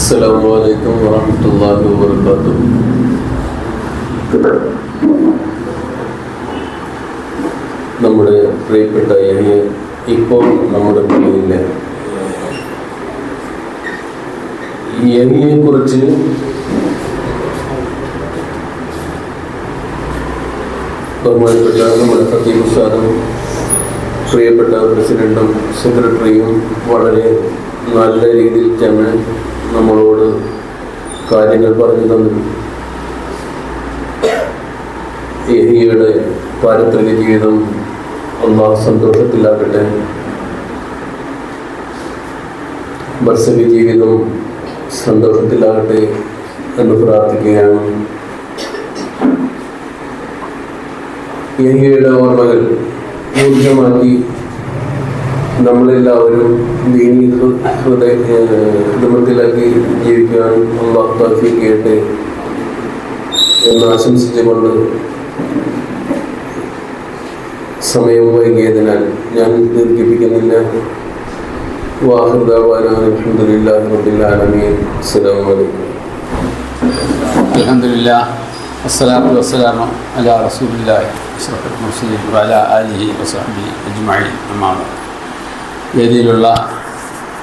അസ്സലാമു അലൈക്കും വറഹ്മത്തുള്ളാഹി വബറകാതുഹു. നമ്മുടെ പ്രിയപ്പെട്ട യഹ്യ ഇപ്പോൾ നമ്മുടെ പള്ളിയിലെ യഹ്യയെ കുറിച്ച് ബഹുമാനപ്പെട്ട നമ്മുടെ ഖത്തീബ് ഉസ്താദും പ്രിയപ്പെട്ട പ്രസിഡന്റും സെക്രട്ടറിയും വളരെ നല്ല രീതിയിൽ തന്നെ നമ്മളോട് കാര്യങ്ങൾ പറഞ്ഞു തന്നു. യഹ്യയുടെ പാരത്രിക ജീവിതം അല്ലാഹു സന്തോഷത്തിലാക്കട്ടെ, ബർസഖ ജീവിതം സന്തോഷത്തിലാകട്ടെ എന്ന് പ്രാർത്ഥിക്കുകയാണ്. യഹ്യയുടെ ഓർമ്മകൾ ഊർജമാക്കി നമ്മളെല്ലാവരും ദീനീ ഹൃദയത്തിലാക്കി ജീവിക്കാൻ അല്ലാഹു തൗഫീഖ് ചെയ്യട്ടെ എന്ന് ആശംസിച്ചുകൊണ്ട് സമയം വൈകിയതിനാൽ ഞാൻ ദീർഘിപ്പിക്കുന്നില്ല. വാഹിറു ദഅ്വാനാ അൽഹംദുലില്ലാഹി റബ്ബിൽ ആലമീൻ. അസ്സലാമു അലൈക്കും. അൽഹംദുലില്ലാഹ് വസ്സലാത്തു വസ്സലാമു അലാ റസൂലില്ലാഹി അഷ്റഫിൽ മുർസലീൻ വഅലാ ആലിഹി വസഹ്ബിഹി അജ്മഈൻ. അമ്മാ ബഅദ്. വേദിയിലുള്ള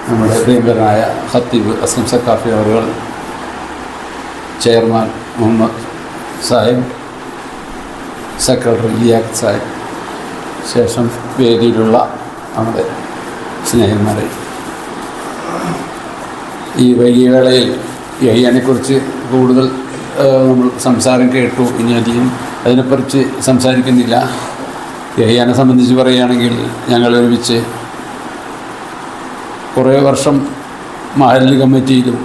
നമ്മുടെ പ്രിയങ്കരനായ ഖത്തീബ് അസ്ലം സഖാഫി അവറുകൾ, ചെയർമാൻ മുഹമ്മദ് സാഹിബ്, സെക്രട്ടറി ലിയാഖത്ത് സാഹിബ്, ശേഷം വേദിയിലുള്ള നമ്മുടെ സ്നേഹിതന്മാരെ, ഈ വൈകിയ വേളയിൽ യഹ്യയെക്കുറിച്ച് കൂടുതൽ നമ്മൾ സംസാരം കേട്ടു. ഇനി അധികം അതിനെക്കുറിച്ച് സംസാരിക്കുന്നില്ല. യഹ്യനെ സംബന്ധിച്ച് പറയുകയാണെങ്കിൽ ഞങ്ങൾ ഒരുമിച്ച് കുറേ വർഷം മഹല്ല് കമ്മിറ്റിയിലും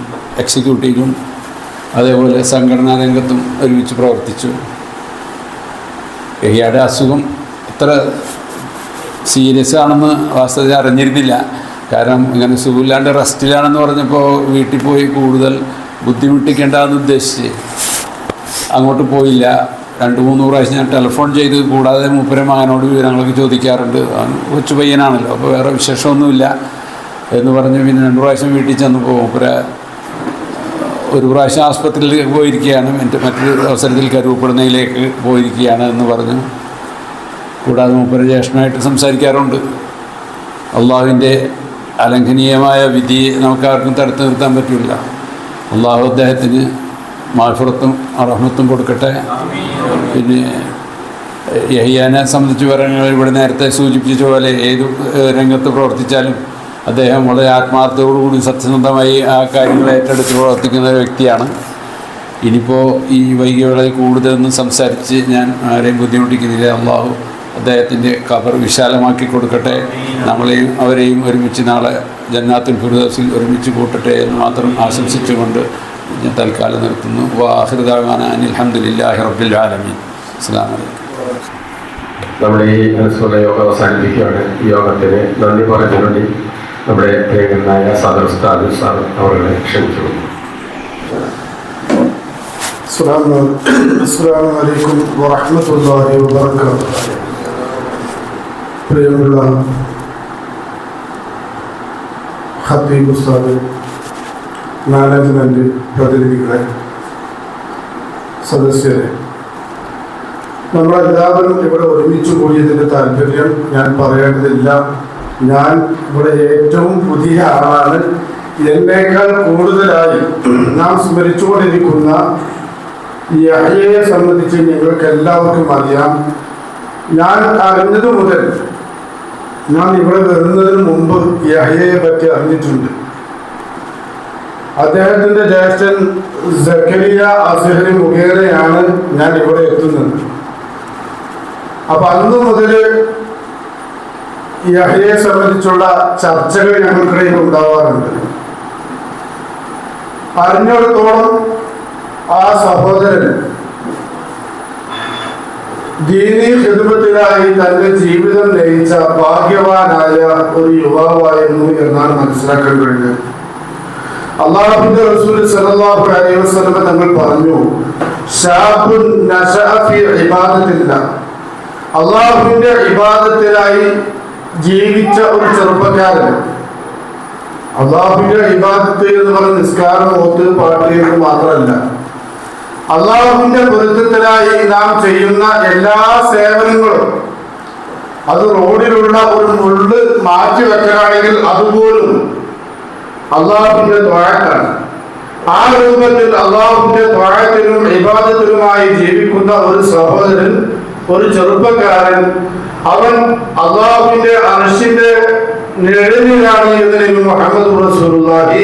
എക്സിക്യൂട്ടീവിലും അതേപോലെ സംഘടനാ രംഗത്തും ഒരുമിച്ച് പ്രവർത്തിച്ചു. യഹ്യയുടെ അസുഖം അത്ര സീരിയസ് ആണെന്ന് വാസ്തവത്തിൽ അറിഞ്ഞിരുന്നില്ല. കാരണം ഇങ്ങനെ സുഖമില്ലാണ്ട് റെസ്റ്റിലാണെന്ന് പറഞ്ഞപ്പോൾ വീട്ടിൽ പോയി കൂടുതൽ ബുദ്ധിമുട്ടിക്കേണ്ടെന്ന് ഉദ്ദേശിച്ച് അങ്ങോട്ട് പോയില്ല. 2-3 പ്രാവശ്യം ഞാൻ ടെലിഫോൺ ചെയ്ത്, കൂടാതെ മൂപ്പരെ മകനോട് വിവരങ്ങളൊക്കെ ചോദിക്കാറുണ്ട്. കൊച്ചു പയ്യനാണല്ലോ, അപ്പോൾ വേറെ വിശേഷമൊന്നുമില്ല എന്ന് പറഞ്ഞ് പിന്നെ 2 പ്രാവശ്യം വീട്ടിൽ ചെന്നപ്പോൾ മൂപ്പരെ ഒരു പ്രാവശ്യം ആസ്പത്രിയിൽ പോയിരിക്കുകയാണ്, മറ്റൊരു അവസരത്തിൽ കരുവപ്പെടുന്നതിലേക്ക് പോയിരിക്കുകയാണ് എന്ന് പറഞ്ഞു. കൂടാതെ മൂപ്പര് ജ്യേഷ്ഠനായിട്ട് സംസാരിക്കാറുണ്ട്. അള്ളാഹുവിൻ്റെ അലംഘനീയമായ വിധിയെ നമുക്കാർക്കും തടുത്തു നിർത്താൻ പറ്റില്ല. അള്ളാഹു അദ്ദേഹത്തിന് മഗ്ഫിറത്തും റഹ്മത്തും കൊടുക്കട്ടെ. പിന്നെ യഹ്യനെ സംബന്ധിച്ച് പറയുന്നത് ഇവിടെ നേരത്തെ സൂചിപ്പിച്ച പോലെ ഏത് രംഗത്ത് പ്രവർത്തിച്ചാലും അദ്ദേഹം വളരെ ആത്മാർത്ഥതയോടുകൂടി സത്യസന്ധമായി ആ കാര്യങ്ങൾ ഏറ്റെടുത്ത് പ്രവർത്തിക്കുന്ന ഒരു വ്യക്തിയാണ്. ഇനിയിപ്പോൾ ഈ വൈകിയവേളയിൽ കൂടുതലൊന്നും സംസാരിച്ച് ഞാൻ ആരെയും ബുദ്ധിമുട്ടിക്കുന്നില്ല. അള്ളാഹു അദ്ദേഹത്തിൻ്റെ ഖബർ വിശാലമാക്കി കൊടുക്കട്ടെ. നമ്മളെയും അവരെയും ഒരുമിച്ച് നാളെ ജന്നാത്തുൽ ഫിർദൗസിൽ ഒരുമിച്ച് കൂട്ടട്ടെ എന്ന് മാത്രം ആശംസിച്ചുകൊണ്ട് ഞാൻ തൽക്കാലം നിർത്തുന്നു. വാഹിറു ദഅ്വാനാ അനിൽ ഹംദുലില്ലാഹി റബ്ബിൽ ആലമീൻ. അസ്സലാമു അലൈക്കും. നമ്മുടെ ഈ അനുസ്മരണ യോഗം അവസാനിപ്പിക്കുകയാണ്. ഈ യോഗത്തിന് നന്ദി പറഞ്ഞുകൊണ്ട് നമ്മുടെ പ്രിയങ്കരനായ സദർ ഉസ്താദ് സാർ അവരെ ക്ഷണിച്ചു. അസ്സലാമു അലൈക്കും വറഹ്മത്തുള്ളാഹി വബറകാതുഹു. പ്രിയമുള്ള ഖത്തീബ് ഉസ്താദ്, മാനേജ്മെന്റ് പ്രതിനിധികളെ, സദസ്യരെ, നമ്മളെല്ലാവരും ഇവിടെ ഒരുമിച്ച് കൂടിയതിൻ്റെ താല്പര്യം ഞാൻ പറയേണ്ടതില്ല. ഞാൻ ഇവിടെ ഏറ്റവും പുതിയ ആളാണ്. എന്നേക്കാൾ കൂടുതലായി നാം സ്മരിച്ചുകൊണ്ടിരിക്കുന്ന യഹ്യയെ സംബന്ധിച്ച് നിങ്ങൾക്ക് എല്ലാവർക്കും അറിയാം. ഞാൻ അറിഞ്ഞതു മുതൽ ഞാൻ ഇവിടെ വരുന്നതിന് മുമ്പ് യഹ്യയെ പറ്റി അറിഞ്ഞിട്ടുണ്ട്. അദ്ദേഹത്തിൻ്റെ ജ്യേഷ്ഠൻ സക്കരിയ അസ്ഹരി മുഖേനയാണ് ഞാൻ ഇവിടെ എത്തുന്നത്. അപ്പം അന്ന് മുതൽ യഹ്യയെ സംബന്ധിച്ചുള്ള ചർച്ചകൾ ഞങ്ങൾക്കിടയിൽ ഉണ്ടാവാറുണ്ട്. അറിഞ്ഞിടത്തോളം ആ സഹോദരൻ ദീനീ ഖിദ്മത്തിനായി തന്റെ ജീവിതം നയിച്ച ഭാഗ്യവാനായ ഒരു യുവാവായിരുന്നു എന്നാണ് മനസ്സിലാക്കാൻ കഴിഞ്ഞത്. അല്ലാഹുവിന്റെ റസൂൽ സല്ലല്ലാഹു അലൈഹി വസല്ലം തങ്ങൾ പറഞ്ഞു, ശാബുൻ നശഅ ഫീ ഇബാദത്തില്ലാഹ്, അല്ലാഹുവിന്റെ ഇബാദത്തിനായി ജീവിച്ച ഒരു ചെറുപ്പക്കാരൻ. അള്ളാഹുവിന്റെ ഇബാദത്ത് എന്ന് പറഞ്ഞ നിസ്കാരം, ഓത്ത്, പാട്ട് എന്ന് മാത്രമല്ല, അള്ളാഹുവിന്റെ പൊരുത്തത്തിനായി നാം ചെയ്യുന്ന എല്ലാ സേവനങ്ങളും, അത് റോഡിലുള്ള ഒരു മുള്ള് മാറ്റി വെക്കലാണെങ്കിൽ അതുപോലും അള്ളാഹുവിന്റെ ത്വാഴത്താണ്. ആ രൂപത്തിൽ അള്ളാഹുവിന്റെ ത്വാഴത്തിലും ഇബാദത്തിലുമായി ജീവിക്കുന്ന ഒരു സഹോദരൻ, ഒരു ചെറുപ്പക്കാരൻ, അവൻ അള്ളാഹുവിന്റെ അർശിന്റെ നിഴലിലാണ് എന്ന് നബി മുഹമ്മദ് റസൂലുള്ളാഹി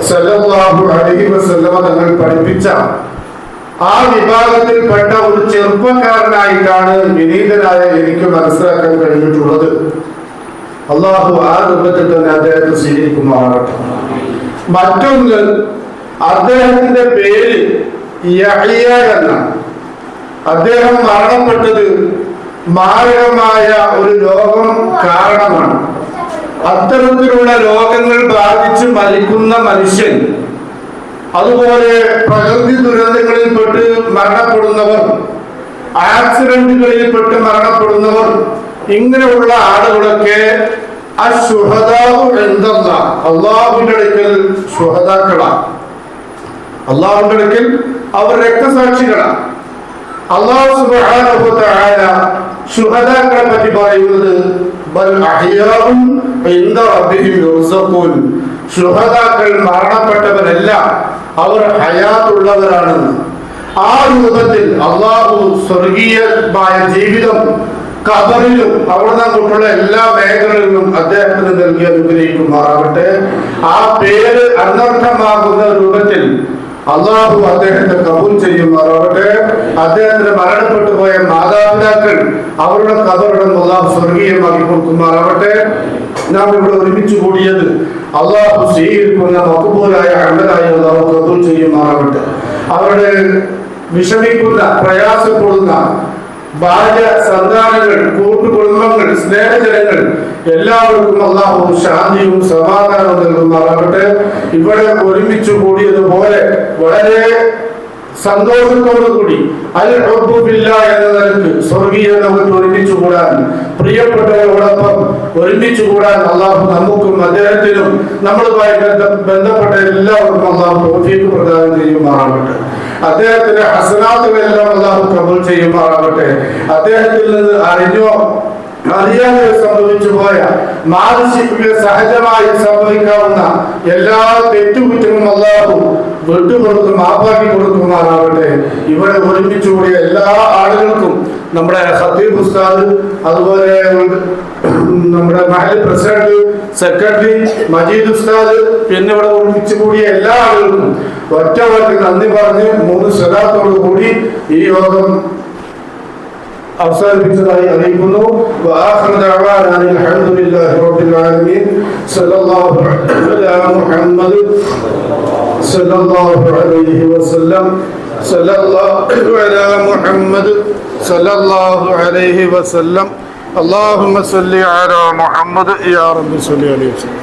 സ്വല്ലല്ലാഹു അലൈഹി വസല്ലം തങ്ങൾ പഠിപ്പിച്ച ആ വിഭാഗത്തിൽപ്പെട്ട ഒരു ചെറുപ്പക്കാരനായിട്ടാണ് വിനീതനായ എനിക്ക് മനസ്സിലാക്കാൻ കഴിഞ്ഞിട്ടുള്ളത്. അള്ളാഹു ആ രൂപത്തിൽ തന്നെ അദ്ദേഹത്തെ സ്വീകരിക്കുമാറാകട്ടെ. മറ്റൊന്ന്, അദ്ദേഹത്തിന്റെ പേര് യഹ്യ എന്നാണ്. അദ്ദേഹം മരണപ്പെട്ടത് മാരകമായ ഒരു രോഗം കാരണമാണ്. അത്തരത്തിലുള്ള രോഗങ്ങൾ ബാധിച്ച് മരിക്കുന്ന മനുഷ്യൻ, അതുപോലെ പ്രകൃതി ദുരന്തങ്ങളിൽപ്പെട്ട് മരണപ്പെടുന്നവർ, ആക്സിഡന്റുകളിൽപ്പെട്ട് മരണപ്പെടുന്നവർ, ഇങ്ങനെയുള്ള ആളുകളൊക്കെ അള്ളാഹുവിന്റെ അടുക്കൽ ശുഹദാക്കളാണ്. അള്ളാഹുവിന്റെ അടുക്കൽ അവർ രക്തസാക്ഷികളാണ്. അള്ളാഹു സുബ്ഹാനഹു വ തആല ശുഹദാക്കളെ പറ്റി പറയുന്നത് ബൽ അഹ്യാഉൻ ഇൻദ റബ്ബിഹിം യുർസഖൂൻ. ശുഹദാക്കൾ മരണപ്പെട്ടവരല്ല, അവർ ഹയാത്തുള്ളവരാണെന്ന്. ആ രൂപത്തിൽ അള്ളാഹു സ്വർഗീയമായ ജീവിതം ഖബറിലും അവിടെ നിന്നുള്ള എല്ലാ മേഖലകളിലും അദ്ദേഹത്തിന് നൽകി അനുഗ്രഹിക്കുമാറാകട്ടെ. ആ പേര് അനർത്ഥമാകുന്ന രൂപത്തിൽ അള്ളാഹു അദ്ദേഹത്തെ കബൂൽ ചെയ്യുമാറാകട്ടെ. അദ്ദേഹത്തിന് മരണപ്പെട്ടു പോയ മാതാപിതാക്കൾ, അവരുടെ ഖബറുകൾ അള്ളാഹു സ്വർഗീയമാക്കി കൊടുക്കുമാറാകട്ടെ. നാം ഇവിടെ ഒരുമിച്ച് കൂടിയത് അള്ളാഹു സ്വീകരിക്കുന്ന മഖബൂലായ അമലായി അള്ളാഹു കബൂൽ ചെയ്യുമാറാകട്ടെ. അവരുടെ വിഷമിക്കുന്ന, പ്രയാസപ്പെടുന്ന ഭാര്യ, സന്താനങ്ങൾ, കൂട്ടുകുടുംബങ്ങൾ, സ്നേഹജനങ്ങൾ എല്ലാവർക്കും അള്ളാഹു ശാന്തിയും സമാധാനവും നൽകുമാറാകട്ടെ. ഇവിടെ ഒരുമിച്ച് കൂടിയതുപോലെ വളരെ സന്തോഷത്തോടു കൂടി അൽഹബ്ബുബില്ല എന്ന നിലക്ക് സ്വർഗീയ ലോകത്ത് ഒരുമിച്ച് കൂടാൻ, പ്രിയപ്പെട്ടവരോടൊപ്പം ഒരുമിച്ച് കൂടാൻ അള്ളാഹു നമുക്കും അദ്ദേഹത്തിനും നമ്മളുമായി ബന്ധപ്പെട്ട എല്ലാവർക്കും അള്ളാഹു തൗഫീഖ് പ്രദാനം ചെയ്യുമാറാകട്ടെ. അദ്ദേഹത്തിന്റെ ഹസനാത്തുകളെല്ലാം അള്ളാഹു കബൂൽ ചെയ്യുമാറാകട്ടെ. അദ്ദേഹത്തിൽ നിന്ന് അറിഞ്ഞോ അറിയാതെ സംഭവിച്ചു പോയ, മാനസിക സഹജമായി സംഭവിക്കാവുന്ന എല്ലാ തെറ്റുകുറ്റങ്ങളും അള്ളാഹു വിട്ടുകൊടുക്കും, മാപ്പാക്കി കൊടുക്കുമാറാവട്ടെ. ഇവിടെ ഒരുമിച്ച് കൂടിയ എല്ലാ ആളുകൾക്കും, നമ്മുടെ ഖത്തീബ് ഉസ്താദ്, അതുപോലെ നമ്മുടെ മഹല്ല് പ്രസിഡന്റ്, സെക്രട്ടറി മജീദ് ഉസ്താദ്, പിന്നെ ഇവിടെ ഒരുമിച്ച് കൂടിയ എല്ലാ ആളുകൾക്കും ഒറ്റവാക്കിൽ നന്ദി പറഞ്ഞ് 3 സ്വലാത്തോടു കൂടി ഈ യോഗം അവസാനിപ്പിച്ചതായി അറിയിക്കുന്നു. വആഖിറു ദഅവാനാ അൽഹംദുലില്ലാഹി റബ്ബിൽ ആലമീൻ. സല്ലല്ലാഹു അലാ മുഹമ്മദ് സല്ലല്ലാഹു അലൈഹി വസല്ലം. സല്ലല്ലാഹു അലാ മുഹമ്മദ് സല്ലല്ലാഹു അലൈഹി വസല്ലം. അല്ലാഹുമ്മ സല്ലി അലാ മുഹമ്മദ് യാ റബ്ബി സല്ലി അലൈഹി വസല്ലം.